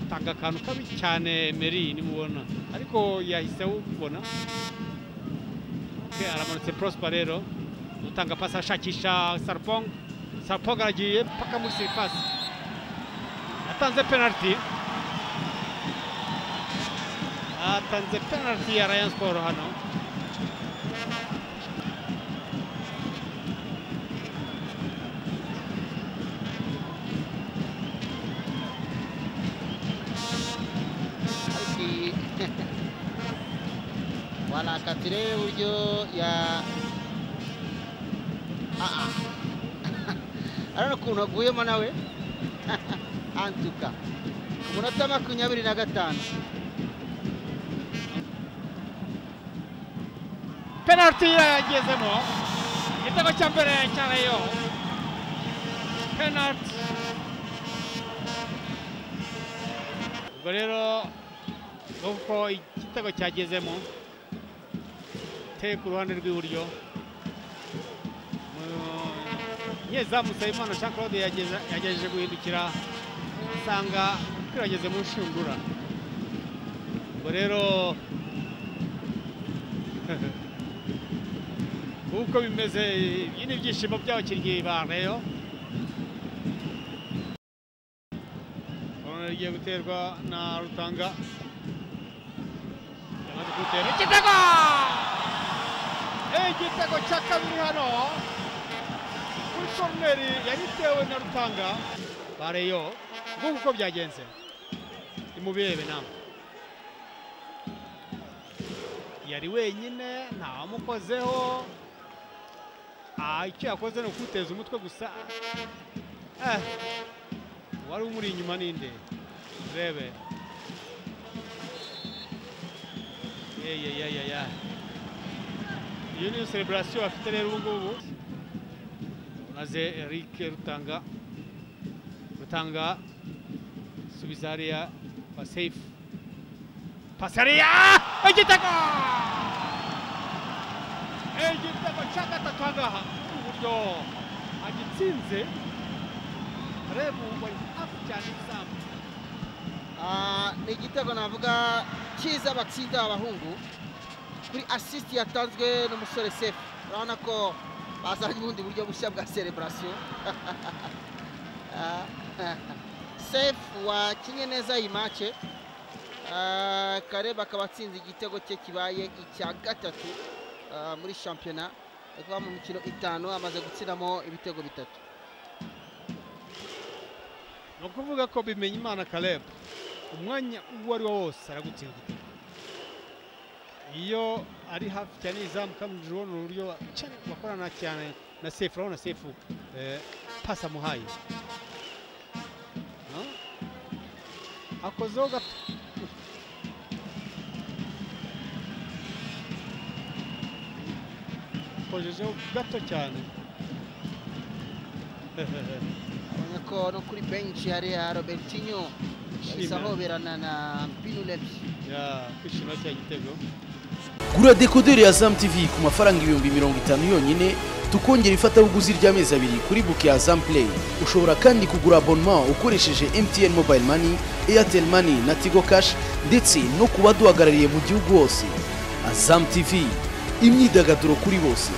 tanga akantu kabi cyane Meri nimubona ariko yahise ubona aramanutse Prosper rero utanga pasi ashakisha Sarpong aragiye paka muri surface atanze penalty ya Rayon Sport hano wala katire uburyo ya arano kuntu aguyemo nawe antuka umunota 25 penalty yagezemo igitego cya mbere cya Rayon penalty ubwo rero nuko igitego cyagezemo ku ruhande rw'iburyo nyezamu Nsabimana Jean Claude yagejeje guhindukira usanga kirageze mu nshundura ubwo rero uko bimeze ni ibyishimo by'abakinnyi ba Rayon korona rigiye guterwa na Rutanga yamaze gutera igitego cya kabiri hano kuri corneri yaritewe na Rutanga ba Rayon uko byagenze imubirebe namwe yari wenyine ntawamukozeho icyo yakoze no kuteza umutwe gusa wari umuri inyuma ninde rebe iyo ni celebration afite rero ubu ngubu maze Eric Rutanga subiza hariya wa safe pasariya igitego cya gatatu ahangaha uburyo agitsinze reba bari hafi cyane izamu ni igitego navuga cyiza batsinda abahungu kuri assist yatanzwe n'umusore Sefu urabona ko bazanye ubundi buryo bushya bwa celebration Sefu wakinye neza iyi match Kareba akaba atsinze igitego cye kibaye icya gatatu muri shampiyona kuva mu mikino 5 amaze gutsinamo ibitego 3 no kuvuga ko Bimenyimana Caleb umwanya uwo ari wo wose aragutsinda igitego iyo ari hafi cyane izamu kamujuro n'uburyo bakorana cyane na Sefu urabona Sefu pasa muhaye akozeho gato kojejeho gato cyane urabona ko no kuri bench hari Robertinho isahoberana na Pinuleps kwishima cya gitego. Gura dekoderi ya Azam TV ku mafaranga 50 yonyine tukongera ifatabuguzi ry'amezi 2 kuri book ya Azam Play. Ushobora kandi kugura abonnement ukoresheje MTN Mobile Money, Airtel Money na Tigo Cash ndetse no kuba duhagarariye mu gihugu hose. Azam TV, imyidagaduro kuri bose.